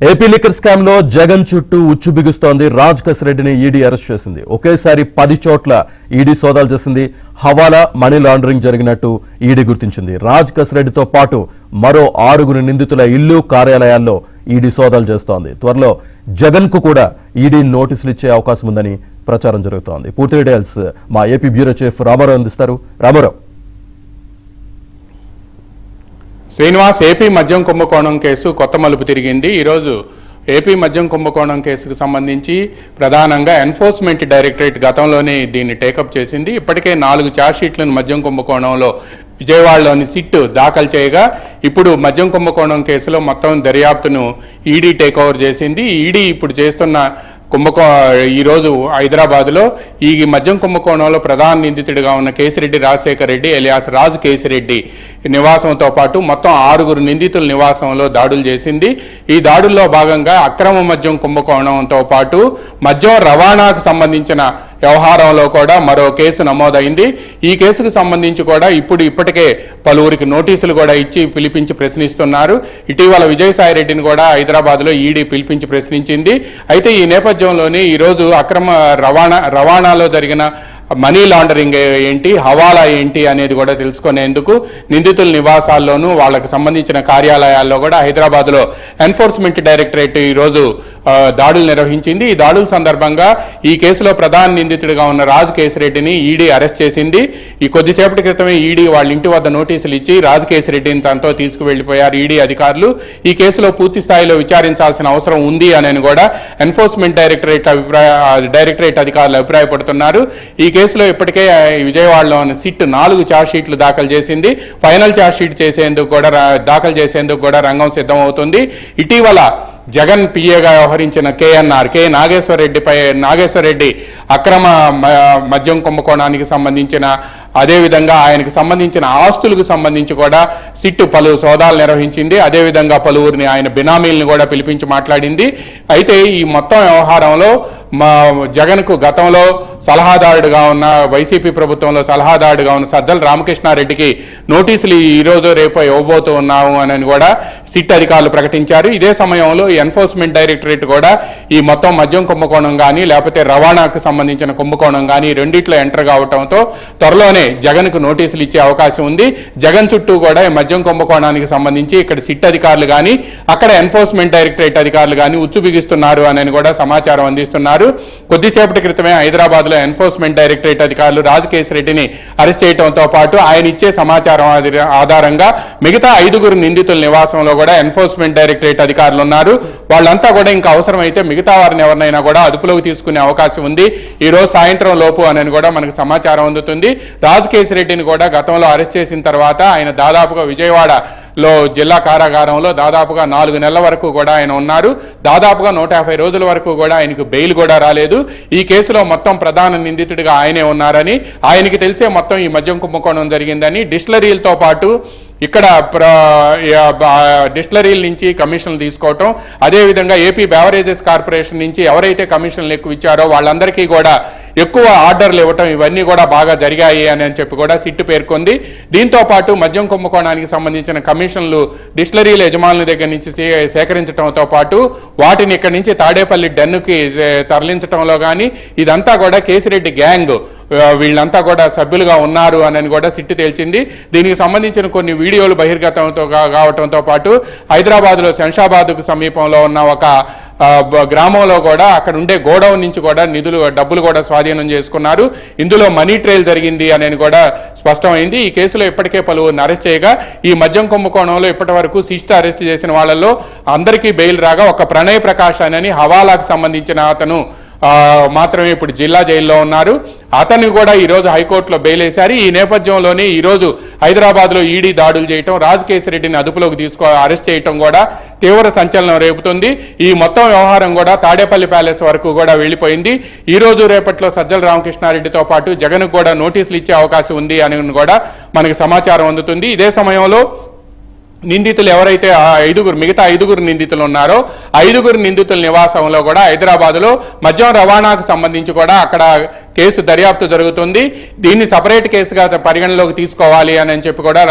AP liquor scam లో జగన్ చుట్టూ ఉచ్చు బిగుస్తోంది. రాజ్ కసిరెడ్డిని ఈడీ అరెస్ట్ చేసింది. ఒకేసారి 10 చోట్ల ఈడీ సోదాలు చేసింది. హవాలా, మనీ లాండరింగ్ జరిగినట్టు ఈడీ గుర్తించింది. రాజ్ కసిరెడ్డితో పాటు మరో 6 నిందితుల ఇల్లు, కార్యాలయాల్లో ఈడీ సోదాలు చేస్తోంది. త్వరలో జగన్ కు కూడా ఈడీ నోటీసులు ఇచ్చే అవకాశం ఉందని ప్రచారం జరుగుతోంది. పూర్తి డీటెయిల్స్ మా ఏపీ బ్యూరో చీఫ్ రామారావు అందిస్తారు. రామారావు. శ్రీనివాస్, ఏపీ మద్యం కుంభకోణం కేసు కొత్త మలుపు తిరిగింది. ఈరోజు ఏపీ మద్యం కుంభకోణం కేసుకు సంబంధించి ప్రధానంగా ఎన్ఫోర్స్మెంట్ డైరెక్టరేట్ గతంలోనే దీన్ని టేకప్ చేసింది. ఇప్పటికే 4 ఛార్జ్షీట్లను మద్యం కుంభకోణంలో విజయవాడలోని సిట్ దాఖలు చేయగా ఇప్పుడు మద్యం కుంభకోణం కేసులో మొత్తం దర్యాప్తును ఈడీ టేక్ ఓవర్ చేసింది. ఈడీ ఇప్పుడు చేస్తున్న ఈరోజు హైదరాబాద్లో ఈ మద్యం కుంభకోణంలో ప్రధాన నిందితుడిగా ఉన్న కేసిరెడ్డి రాజశేఖర్ రెడ్డి ఎలియాస్ రాజు కేసిరెడ్డి నివాసంతో పాటు మొత్తం 6 నిందితుల నివాసంలో దాడులు చేసింది. ఈ దాడుల్లో భాగంగా అక్రమ మద్యం కుంభకోణంతో పాటు మద్యం రవాణాకు సంబంధించిన వ్యవహారంలో కూడా మరో కేసు నమోదైంది. ఈ కేసుకు సంబంధించి కూడా ఇప్పటికే పలువురికి నోటీసులు కూడా ఇచ్చి పిలిపించి ప్రశ్నిస్తున్నారు. ఇటీవల విజయసాయిరెడ్డిని కూడా హైదరాబాద్లో ఈడీ పిలిపించి ప్రశ్నించింది. అయితే ఈ నేపథ్యంలోనే ఈరోజు అక్రమ రవాణాలో జరిగిన మనీ లాండరింగ్ ఏంటి, హవాలా ఏంటి అనేది కూడా తెలుసుకునేందుకు నిందితుల నివాసాల్లోనూ వాళ్ళకి సంబంధించిన కార్యాలయాల్లో కూడా హైదరాబాద్లో ఎన్ఫోర్స్మెంట్ డైరెక్టరేట్ ఈరోజు దాడులు నిర్వహించింది. ఈ దాడుల సందర్భంగా ఈ కేసులో ప్రధాన నిందితుడిగా ఉన్న రాజు కేసిరెడ్డిని ఈడీ అరెస్ట్ చేసింది. ఈ కొద్దిసేపటి క్రితమే ఈడీ వాళ్ళ ఇంటి వద్ద నోటీసులు ఇచ్చి రాజు కేసిరెడ్డిని తనతో తీసుకువెళ్లిపోయారు ఈడీ అధికారులు. ఈ కేసులో పూర్తి స్థాయిలో విచారించాల్సిన అవసరం ఉంది అని కూడా ఎన్ఫోర్స్మెంట్ డైరెక్టరేట్ అధికారులు అభిప్రాయపడుతున్నారు. ఈ కేసులో ఇప్పటికే విజయవాడలో సిట్ 4 ఛార్జ్షీట్లు దాఖలు చేసింది. ఫైనల్ ఛార్జ్షీట్ దాఖలు చేసేందుకు కూడా రంగం సిద్ధం అవుతుంది. ఇటీవల జగన్ పిఏగా వ్యవహరించిన కె నాగేశ్వరరెడ్డి అక్రమ మద్యం కుంభకోణానికి సంబంధించిన, అదేవిధంగా ఆయనకు సంబంధించిన ఆస్తులకు సంబంధించి కూడా సిట్ పలు సోదాలు నిర్వహించింది. అదేవిధంగా పలువురిని ఆయన బినామీలను కూడా పిలిపించి మాట్లాడింది. అయితే ఈ మొత్తం వ్యవహారంలో జగన్కు గతంలో సలహాదారుడుగా ఉన్న, వైసీపీ ప్రభుత్వంలో సలహాదారుడుగా ఉన్న సజ్జల రామకృష్ణారెడ్డికి నోటీసులు ఈరోజు రేపు ఇవ్వబోతూ ఉన్నాము అని కూడా సిట్ అధికారులు ప్రకటించారు. ఇదే సమయంలో ఎన్ఫోర్స్మెంట్ డైరెక్టరేట్ కూడా ఈ మొత్తం మద్యం కుంభకోణం కానీ లేకపోతే రవాణాకు సంబంధించిన కుంభకోణం కానీ రెండిట్లో ఎంటర్ కావడంతో త్వరలోనే జగన్కు నోటీసులు ఇచ్చే అవకాశం ఉంది. జగన్ చుట్టూ కూడా ఈ మద్యం కుంభకోణానికి సంబంధించి ఇక్కడ సిట్ అధికారులు కానీ అక్కడ ఎన్ఫోర్స్మెంట్ డైరెక్టరేట్ అధికారులు కానీ ఉచ్చు బిగిస్తున్నారు అని కూడా సమాచారం అందిస్తున్నారు. కొద్దిసేపటి క్రితమే హైదరాబాద్లో ఎన్ఫోర్స్మెంట్ డైరెక్టరేట్ అధికారులు రాజు కేసిరెడ్డిని అరెస్ట్ చేయడంతో పాటు ఆయన ఇచ్చే సమాచారం ఆధారంగా మిగతా 5 నిందితుల నివాసంలో కూడా ఎన్ఫోర్స్మెంట్ డైరెక్టరేట్ అధికారులు ఉన్నారు. వాళ్ళంతా కూడా ఇంకా అవసరమైతే మిగతా వారిని ఎవరినైనా కూడా అదుపులోకి తీసుకునే అవకాశం ఉంది ఈ రోజు సాయంత్రం లోపు అని కూడా మనకు సమాచారం అందుతుంది. రాజు కేసిరెడ్డిని కూడా గతంలో అరెస్ట్ చేసిన తర్వాత ఆయన దాదాపుగా విజయవాడలో జిల్లా కారాగారంలో దాదాపుగా 4 నెలల వరకు కూడా ఆయన ఉన్నారు. దాదాపుగా 150 రోజుల వరకు కూడా ఆయనకు బెయిల్ కూడా రాలేదు. ఈ కేసులో మొత్తం ప్రధాన నిందితుడిగా ఆయనే ఉన్నారని, ఆయనకి తెలిసే మొత్తం ఈ మద్యం కుంభకోణం జరిగిందని, డిస్టిలరీలతో పాటు ఇక్కడ డిస్టిలరీల నుంచి కమిషన్లు తీసుకోవటం, అదేవిధంగా ఏపీ బెవరేజెస్ కార్పొరేషన్ నుంచి ఎవరైతే కమిషన్లు ఎక్కువ ఇచ్చారో వాళ్ళందరికీ కూడా ఎక్కువ ఆర్డర్లు ఇవ్వటం, ఇవన్నీ కూడా బాగా జరిగాయి అని చెప్పి కూడా సిట్టు పేర్కొంది. దీంతో పాటు మద్యం కుంభకోణానికి సంబంధించిన కమిషన్లు డిస్టిలరీల యజమానుల దగ్గర నుంచి సేకరించడంతో పాటు వాటిని ఇక్కడి నుంచి తాడేపల్లి డెన్నుకి తరలించడంలో కానీ ఇదంతా కూడా కేసిరెడ్డి గ్యాంగ్ వీళ్ళంతా కూడా సభ్యులుగా ఉన్నారు అని కూడా సిట్టు తేల్చింది. దీనికి సంబంధించిన కొన్ని వీడియోలు బహిర్గతంతో కావడంతో పాటు హైదరాబాద్లో శంషాబాద్కు సమీపంలో ఉన్న ఒక గ్రామంలో కూడా అక్కడ ఉండే గోడౌన్ నుంచి కూడా డబ్బులు కూడా స్వాధీనం చేసుకున్నారు. ఇందులో మనీ ట్రైల్ జరిగింది అని కూడా స్పష్టమైంది. ఈ కేసులో ఇప్పటికే పలువురిని అరెస్ట్ చేయగా ఈ మద్యం కుంభకోణంలో ఇప్పటి వరకు సిట్ అరెస్ట్ చేసిన వాళ్ళల్లో అందరికీ బెయిల్ రాగా ఒక ప్రణయ్ ప్రకాష్ అని హవాలాకు సంబంధించిన అతను మాత్రమే ఇప్పుడు జిల్లా జైల్లో ఉన్నారు. అతన్ని కూడా ఈరోజు హైకోర్టులో బెయిల్ వేశారు. ఈ నేపథ్యంలోనే ఈరోజు హైదరాబాద్లో ఈడీ దాడులు చేయటం, రాజు కేసిరెడ్డిని అదుపులోకి అరెస్ట్ చేయటం కూడా తీవ్ర సంచలనం రేపుతుంది. ఈ మొత్తం వ్యవహారం కూడా తాడేపల్లి ప్యాలెస్ వరకు కూడా వెళ్ళిపోయింది. ఈ రోజు రేపట్లో సజ్జల రామకృష్ణారెడ్డితో పాటు జగన్ కూడా నోటీసులు ఇచ్చే అవకాశం ఉంది అని కూడా మనకి సమాచారం అందుతుంది. ఇదే సమయంలో నిందితులు ఎవరైతే మిగతా 5 నిందితులు ఉన్నారో 5 నిందితుల నివాసంలో కూడా హైదరాబాద్లో మద్యం రవాణాకు సంబంధించి కూడా అక్కడ కేసు దర్యాప్తు జరుగుతుంది. దీన్ని సపరేట్ కేసుగా పరిగణలోకి తీసుకోవాలి అని చెప్పి కూడా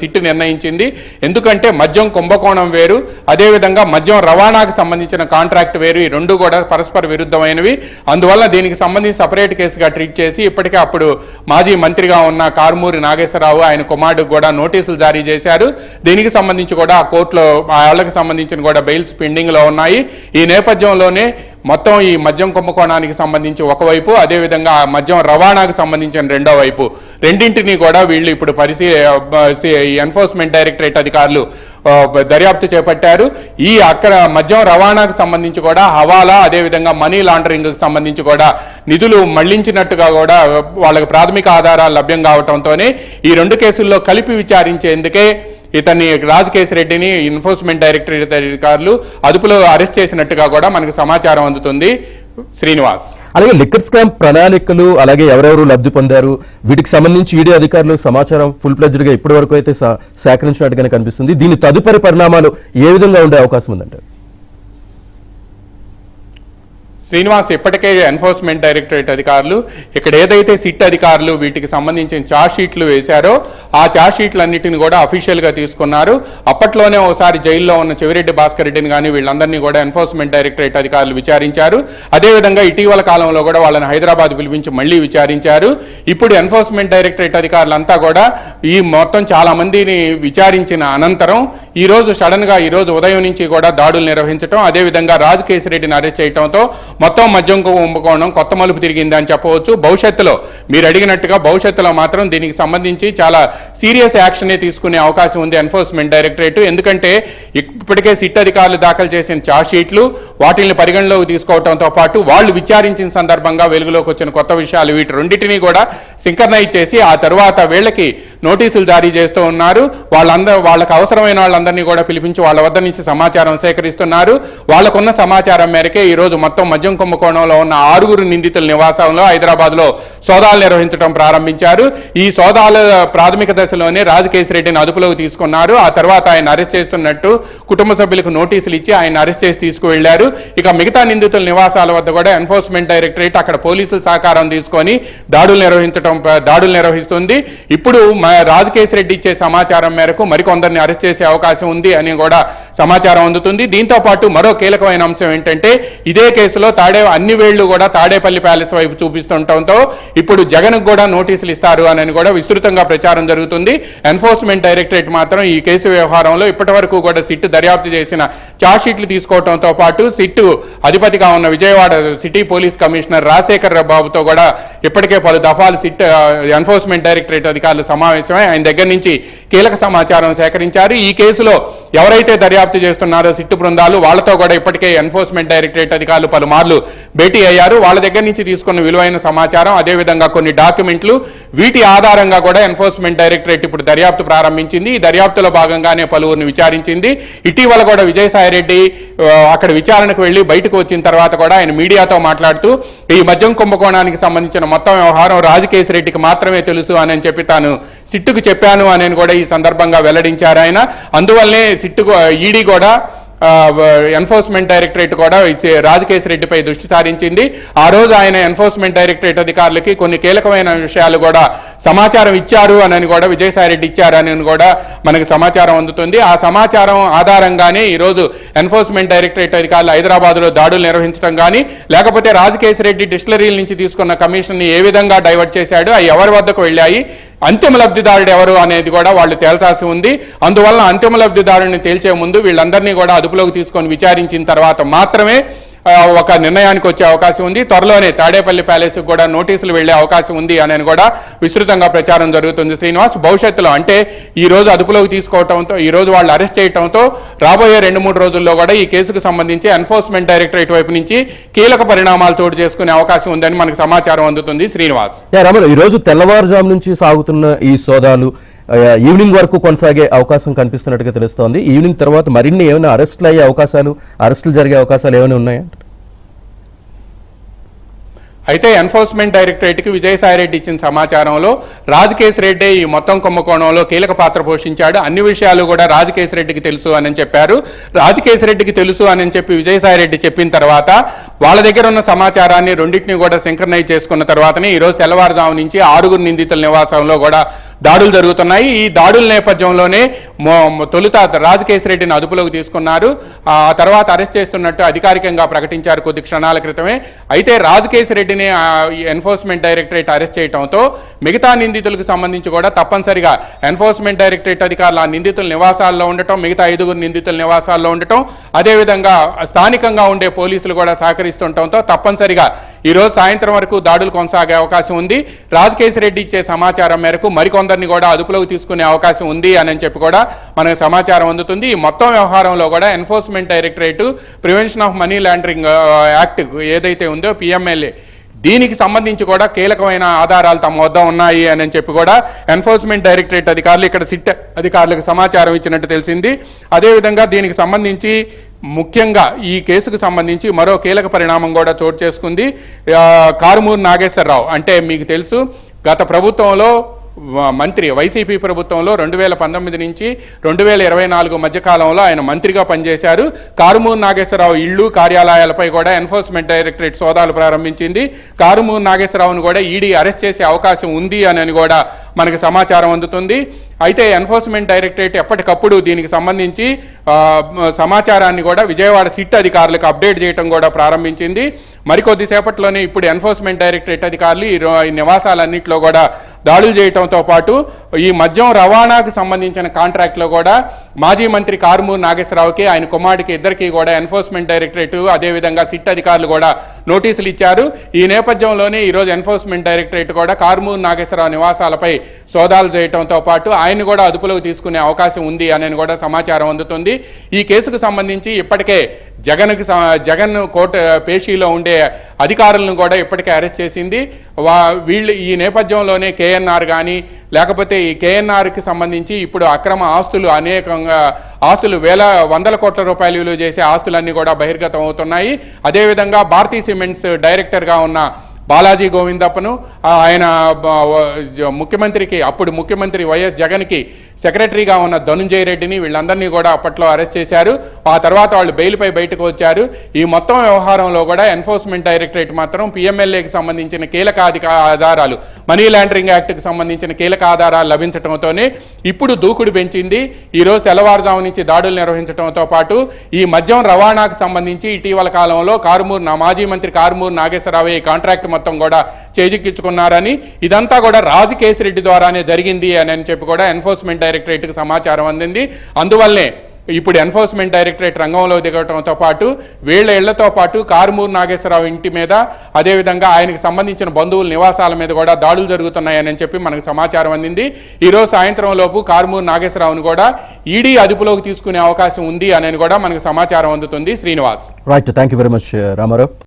సిట్ నిర్ణయించింది. ఎందుకంటే మద్యం కుంభకోణం వేరు, అదేవిధంగా మద్యం రవాణాకు సంబంధించిన కాంట్రాక్ట్ వేరు, ఈ రెండు కూడా పరస్పర విరుద్ధమైనవి. అందువల్ల దీనికి సంబంధించి సపరేట్ కేసుగా ట్రీట్ చేసి ఇప్పటికే అప్పుడు మాజీ మంత్రిగా ఉన్న కారుమూరి నాగేశ్వరరావు ఆయన కుమారుడికి కూడా నోటీసులు జారీ చేశారు. దీనికి సంబంధించి కూడా ఆ కోర్టులో వాళ్ళకి సంబంధించిన కూడా బెయిల్స్ పెండింగ్లో ఉన్నాయి. ఈ నేపథ్యంలోనే మొత్తం ఈ మద్యం కుంభకోణానికి సంబంధించి ఒకవైపు, అదేవిధంగా మద్యం రవాణాకు సంబంధించిన రెండో వైపు, రెండింటినీ కూడా వీళ్ళు ఇప్పుడు ఎన్ఫోర్స్మెంట్ డైరెక్టరేట్ అధికారులు దర్యాప్తు చేపట్టారు. ఈ అక్కడ మద్యం రవాణాకు సంబంధించి కూడా హవాలా, అదేవిధంగా మనీ లాండరింగ్కి సంబంధించి కూడా నిధులు మళ్లించినట్టుగా కూడా వాళ్ళకి ప్రాథమిక ఆధారాలు లభ్యం కావడంతోనే ఈ రెండు కేసుల్లో కలిపి విచారించేందుకే ఇతన్ని రాజకేశిరెడ్డిని ఎన్ఫోర్స్మెంట్ డైరెక్టరేట్ అధికారులు అదుపులో అరెస్ట్ చేసినట్టుగా కూడా మనకు సమాచారం అందుతుంది. శ్రీనివాస్, అలాగే లిక్కర్ స్కామ్ ప్రణాళికలు, అలాగే ఎవరెవరు లబ్ధి పొందారు, వీటికి సంబంధించి ఈడీ అధికారులు సమాచారం ఫుల్ ప్లెడ్జ్డ్ గా ఇప్పటి వరకు అయితే సేకరించినట్టుగానే కనిపిస్తుంది. దీని తదుపరి పరిణామాలు ఏ విధంగా ఉండే అవకాశం ఉందంటే? శ్రీనివాస్, ఇప్పటికే ఎన్ఫోర్స్మెంట్ డైరెక్టరేట్ అధికారులు ఇక్కడ ఏదైతే సిట్ అధికారులు వీటికి సంబంధించిన ఛార్జ్ షీట్లు వేశారో ఆ ఛార్జ్ షీట్లన్నింటిని కూడా అఫీషియల్గా తీసుకున్నారు. అప్పట్లోనే ఒకసారి జైల్లో ఉన్న చెవిరెడ్డి భాస్కర్ రెడ్డిని కానీ వీళ్ళందరినీ కూడా ఎన్ఫోర్స్మెంట్ డైరెక్టరేట్ అధికారులు విచారించారు. అదేవిధంగా ఇటీవల కాలంలో కూడా వాళ్ళని హైదరాబాద్ పిలిపించి మళ్ళీ విచారించారు. ఇప్పుడు ఎన్ఫోర్స్మెంట్ డైరెక్టరేట్ అధికారులంతా కూడా ఈ మొత్తం చాలా మందిని విచారించిన అనంతరం ఈరోజు సడన్గా ఈరోజు ఉదయం నుంచి కూడా దాడులు నిర్వహించడం, అదేవిధంగా రాజకేశిరెడ్డిని అరెస్ట్ చేయడంతో మొత్తం మద్యం కుంభకోణం కొత్త మలుపు తిరిగింది అని చెప్పవచ్చు. భవిష్యత్తులో మీరు అడిగినట్టుగా భవిష్యత్తులో మాత్రం దీనికి సంబంధించి చాలా సీరియస్ యాక్షనే తీసుకునే అవకాశం ఉంది ఎన్ఫోర్స్మెంట్ డైరెక్టరేట్. ఎందుకంటే ఇప్పటికే సిట్ అధికారులు దాఖలు చేసిన ఛార్జ్ షీట్లు వాటిని పరిగణలోకి తీసుకోవడంతో పాటు వాళ్ళు విచారించిన సందర్భంగా వెలుగులోకి వచ్చిన కొత్త విషయాలు వీటి రెండింటినీ కూడా సింక్రనైజ్ చేసి ఆ తర్వాత వీళ్ళకి నోటీసులు జారీ చేస్తూ ఉన్నారు. వాళ్ళకి అవసరమైన వాళ్ళందరినీ కూడా పిలిపించి వాళ్ళ వద్ద నుంచి సమాచారం సేకరిస్తున్నారు. వాళ్ళకున్న సమాచారం మేరకే ఈరోజు మొత్తం మద్యం కుంభకోణంలో ఉన్న 6 నిందితుల నివాసంలో హైదరాబాద్లో సోదాలు నిర్వహించడం ప్రారంభించారు. ఈ సోదాల ప్రాథమిక దశలోనే రాజకేశిరెడ్డిని అదుపులోకి తీసుకున్నారు. ఆ తర్వాత ఆయన అరెస్ట్ చేస్తున్నట్టు కుటుంబ సభ్యులకు నోటీసులు ఇచ్చి ఆయన అరెస్ట్ చేసి తీసుకువెళ్లారు. ఇక మిగతా నిందితుల నివాసాల వద్ద కూడా ఎన్ఫోర్స్మెంట్ డైరెక్టరేట్ అక్కడ పోలీసుల సహకారం తీసుకొని దాడులు నిర్వహిస్తుంది. ఇప్పుడు రాజకేశిరెడ్డి ఇచ్చే సమాచారం మేరకు మరికొందరిని అరెస్ట్ చేసే అవకాశం ఉంది అని కూడా సమాచారం అందుతుంది. దీంతో పాటు మరో కీలకమైన అంశం ఏంటంటే ఇదే కేసులో అన్ని వేళ్లు కూడా తాడేపల్లి ప్యాలెస్ వైపు చూపిస్తుండటంతో ఇప్పుడు జగన్ కూడా నోటీసులు ఇస్తారు అని కూడా విస్తృతంగా ప్రచారం జరుగుతుంది. ఎన్ఫోర్స్మెంట్ డైరెక్టరేట్ మాత్రం ఈ కేసు వ్యవహారంలో ఇప్పటి వరకు కూడా సిట్ దర్యాప్తు చేసిన ఛార్జ్ షీట్లు తీసుకోవడంతో పాటు సిట్ అధిపతిగా ఉన్న Vijayawada city police commissioner Rajasekhar బాబుతో కూడా ఇప్పటికే పలు దఫాలు సిట్ ఎన్ఫోర్స్మెంట్ డైరెక్టరేట్ అధికారులు సమావేశమై ఆయన దగ్గర నుంచి కీలక సమాచారం సేకరించారు. ఈ కేసులో ఎవరైతే దర్యాప్తు చేస్తున్నారో సిట్టు బృందాలు వాళ్ళతో కూడా ఇప్పటికే ఎన్ఫోర్స్మెంట్ డైరెక్టరేట్ అధికారులు పలుమార్లు భేటీ అయ్యారు. వాళ్ళ దగ్గర నుంచి తీసుకున్న విలువైన సమాచారం, అదేవిధంగా కొన్ని డాక్యుమెంట్లు, వీటి ఆధారంగా కూడా ఎన్ఫోర్స్మెంట్ డైరెక్టరేట్ ఇప్పుడు దర్యాప్తు ప్రారంభించింది. ఈ దర్యాప్తులో భాగంగానే పలువురిని విచారించింది. ఇటీవల కూడా విజయసాయిరెడ్డి అక్కడ విచారణకు వెళ్లి బయటకు వచ్చిన తర్వాత కూడా ఆయన మీడియాతో మాట్లాడుతూ ఈ మద్యం కుంభకోణానికి సంబంధించిన మొత్తం వ్యవహారం రాజకేశిరెడ్డికి మాత్రమే తెలుసు అని చెప్పి తాను సిట్టుకు చెప్పాను అని కూడా ఈ సందర్భంగా వెల్లడించారు ఆయన. అందువల్లనే సిట్టుకు ఈడీ కూడా ఎన్ఫోర్స్మెంట్ డైరెక్టరేట్ కూడా రాజకేశిరెడ్డిపై దృష్టి సారించింది. ఆ రోజు ఆయన ఎన్ఫోర్స్మెంట్ డైరెక్టరేట్ అధికారులకి కొన్ని కీలకమైన విషయాలు కూడా సమాచారం ఇచ్చారు అని కూడా విజయసాయిరెడ్డి ఇచ్చారని కూడా మనకు సమాచారం అందుతుంది. ఆ సమాచారం ఆధారంగానే ఈరోజు ఎన్ఫోర్స్మెంట్ డైరెక్టరేట్ అధికారులు హైదరాబాద్లో దాడులు నిర్వహించడం కానీ, లేకపోతే రాజకేశిరెడ్డి డిస్టిలరీల నుంచి తీసుకున్న కమిషన్ని ఏ విధంగా డైవర్ట్ చేశాడు, అవి ఎవరి వద్దకు వెళ్ళాయి, అంతిమ లబ్ధిదారుడు ఎవరు అనేది కూడా వాళ్ళు తేల్చాల్సి ఉంది. అందువల్ల అంతిమ లబ్ధిదారుడిని తేల్చే ముందు వీళ్ళందరినీ కూడా అదుపులోకి తీసుకొని విచారించిన తర్వాత మాత్రమే ఒక నిర్ణయానికి వచ్చే అవకాశం ఉంది. త్వరలోనే తాడేపల్లి ప్యాలెస్ కూడా నోటీసులు వెళ్లే అవకాశం ఉంది అని కూడా విస్తృతంగా ప్రచారం జరుగుతుంది. శ్రీనివాస్, భవిష్యత్తులో అంటే ఈ రోజు అదుపులోకి తీసుకోవడంతో, ఈ రోజు వాళ్ళు అరెస్ట్ చేయడంతో రాబోయే 2-3 రోజుల్లో కూడా ఈ కేసుకు సంబంధించి ఎన్ఫోర్స్మెంట్ డైరెక్టరేట్ వైపు నుంచి కీలక పరిణామాలు చోటు చేసుకునే అవకాశం ఉందని మనకు సమాచారం అందుతుంది. శ్రీనివాస్, ఈ రోజు తెల్లవారుజాము నుంచి సాగుతున్న ఈ సోదాలు ఈవినింగ్ వరకు కొనసాగే అవకాశం కనిపిస్తున్నట్టుగా తెలుస్తోంది. ఈవినింగ్ తర్వాత మరిన్ని ఏమైనా అరెస్టులు జరిగే అవకాశాలు ఏమైనా ఉన్నాయా? అయితే ఎన్ఫోర్స్మెంట్ డైరెక్టరేట్కి విజయసాయిరెడ్డి ఇచ్చిన సమాచారంలో రాజకేశిరెడ్డి ఈ మొత్తం కుంభకోణంలో కీలక పాత్ర పోషించాడు, అన్ని విషయాలు కూడా రాజకేశిరెడ్డికి తెలుసు అని చెప్పారు. రాజకేశిరెడ్డికి తెలుసు అని చెప్పి విజయసాయిరెడ్డి చెప్పిన తర్వాత వాళ్ళ దగ్గర ఉన్న సమాచారాన్ని రెండింటిని కూడా సింక్రనైజ్ చేసుకున్న తర్వాతనే ఈరోజు తెల్లవారుజాము నుంచి 6 నిందితుల నివాసంలో కూడా దాడులు జరుగుతున్నాయి. ఈ దాడుల నేపథ్యంలోనే తొలుత రాజకేశిరెడ్డిని అదుపులోకి తీసుకున్నారు. ఆ తర్వాత అరెస్ట్ చేస్తున్నట్టు అధికారికంగా ప్రకటించారు కొద్ది క్షణాల క్రితమే. అయితే రాజకేశిరెడ్డిని ఎన్ఫోర్స్మెంట్ డైరెక్టరేట్ అరెస్ట్ చేయడంతో మిగతా నిందితులకు సంబంధించి కూడా తప్పనిసరిగా ఎన్ఫోర్స్మెంట్ డైరెక్టరేట్ అధికారులు ఆ నిందితుల నివాసాల్లో ఉండటం, మిగతా 5 నిందితుల నివాసాల్లో ఉండటం, అదేవిధంగా స్థానికంగా ఉండే పోలీసులు కూడా సహకరిస్తుండటంతో తప్పనిసరిగా ఈరోజు సాయంత్రం వరకు దాడులు కొనసాగే అవకాశం ఉంది. రాజకేశిరెడ్డి ఇచ్చే సమాచారం మేరకు మరికొందరిని కూడా అదుపులోకి తీసుకునే అవకాశం ఉంది అని చెప్పి కూడా మనకు సమాచారం అందుతుంది. ఈ మొత్తం వ్యవహారంలో కూడా enforcement directorate prevention of money laundering act ఏదైతే ఉందో పిఎంఎల్ఏ, దీనికి సంబంధించి కూడా కీలకమైన ఆధారాలు తమ వద్ద ఉన్నాయి అని చెప్పి కూడా ఎన్ఫోర్స్మెంట్ డైరెక్టరేట్ అధికారులు ఇక్కడ సిట్ అధికారులకు సమాచారం ఇచ్చినట్టు తెలిసింది. అదేవిధంగా దీనికి సంబంధించి ముఖ్యంగా ఈ కేసుకు సంబంధించి మరో కీలక పరిణామం కూడా చోటు చేసుకుంది. కారుమూరి నాగేశ్వరరావు అంటే మీకు తెలుసు, గత ప్రభుత్వంలో మంత్రి, వైసీపీ ప్రభుత్వంలో 2019 నుంచి 2024 మధ్యకాలంలో ఆయన మంత్రిగా పనిచేశారు. కారుమూరి నాగేశ్వరరావు ఇళ్లు, కార్యాలయాలపై కూడా ఎన్ఫోర్స్మెంట్ డైరెక్టరేట్ సోదాలు ప్రారంభించింది. కారుమూరి నాగేశ్వరరావును కూడా ఈడీ అరెస్ట్ చేసే అవకాశం ఉంది అని కూడా మనకు సమాచారం అందుతుంది. అయితే ఎన్ఫోర్స్మెంట్ డైరెక్టరేట్ ఎప్పటికప్పుడు దీనికి సంబంధించి సమాచారాన్ని కూడా విజయవాడ సిట్ అధికారులకు అప్డేట్ చేయడం కూడా ప్రారంభించింది. మరికొద్దిసేపట్లోనే ఇప్పుడు ఎన్ఫోర్స్మెంట్ డైరెక్టరేట్ అధికారులు ఈ నివాసాలన్నింటిలో కూడా దాడులు చేయడంతో పాటు ఈ మద్యం రవాణాకు సంబంధించిన కాంట్రాక్ట్లో కూడా మాజీ మంత్రి కారుమూరి నాగేశ్వరరావుకి, ఆయన కుమారుడికి ఇద్దరికి కూడా ఎన్ఫోర్స్మెంట్ డైరెక్టరేట్ అదేవిధంగా సిట్ అధికారులు కూడా నోటీసులు ఇచ్చారు. ఈ నేపథ్యంలోనే ఈరోజు ఎన్ఫోర్స్మెంట్ డైరెక్టరేట్ కూడా కారుమూరి నాగేశ్వరరావు నివాసాలపై సోదాలు చేయడంతో పాటు ఆయన కూడా అదుపులోకి తీసుకునే అవకాశం ఉంది అని కూడా సమాచారం అందుతుంది. ఈ కేసుకు సంబంధించి ఇప్పటికే జగన్ కోర్టు పేషీలో ఉండే అధికారులను కూడా ఇప్పటికే అరెస్ట్ చేసింది. వీళ్ళు ఈ నేపథ్యంలోనే కేఎన్ఆర్ కానీ లేకపోతే ఈ కేఎన్ఆర్కి సంబంధించి ఇప్పుడు అక్రమ ఆస్తులు అనేకంగా ఆస్తులు వందల కోట్ల రూపాయలు విలువ చేసే ఆస్తులన్నీ కూడా బహిర్గతం అవుతున్నాయి. అదేవిధంగా భారతీ సిమెంట్స్ డైరెక్టర్గా ఉన్న బాలాజీ గోవిందప్పను, ఆయన అప్పుడు ముఖ్యమంత్రి వైఎస్ జగన్కి సెక్రటరీగా ఉన్న ధనుంజయ రెడ్డిని, వీళ్ళందరినీ కూడా అప్పట్లో అరెస్ట్ చేశారు. ఆ తర్వాత వాళ్ళు బెయిల్పై బయటకు వచ్చారు. ఈ మొత్తం వ్యవహారంలో కూడా ఎన్ఫోర్స్మెంట్ డైరెక్టరేట్ మాత్రం పిఎంఎల్ఏకి సంబంధించిన కీలక ఆధారాలు, మనీ లాండరింగ్ యాక్ట్కి సంబంధించిన కీలక ఆధారాలు లభించడంతోనే ఇప్పుడు దూకుడు పెంచింది. ఈరోజు తెల్లవారుజాము నుంచి దాడులు నిర్వహించడంతో పాటు ఈ మద్యం రవాణాకు సంబంధించి ఇటీవల కాలంలో మాజీ మంత్రి కారుమూరి నాగేశ్వరరావు ఈ కాంట్రాక్ట్ మొత్తం కూడా చేజిక్కించుకున్నారని, ఇదంతా కూడా రాజకేశిరెడ్డి ద్వారానే జరిగింది అని చెప్పి కూడా ఎన్ఫోర్స్మెంట్ డైరెక్టరేట్కి సమాచారం అందింది. అందువల్లనే ఇప్పుడు ఎన్ఫోర్స్మెంట్ డైరెక్టరేట్ రంగంలో దిగడంతో పాటు వీళ్ల ఇళ్లతో పాటు కారుమూరి నాగేశ్వరరావు ఇంటి మీద, అదేవిధంగా ఆయనకు సంబంధించిన బంధువుల నివాసాల మీద కూడా దాడులు జరుగుతున్నాయని చెప్పి మనకు సమాచారం అందింది. ఈరోజు సాయంత్రం లోపు కారుమూరి నాగేశ్వరరావును కూడా ఈడీ అదుపులోకి తీసుకునే అవకాశం ఉంది అని కూడా మనకు సమాచారం అందుతుంది. Srinivas. Right, thank you very much Ramarao.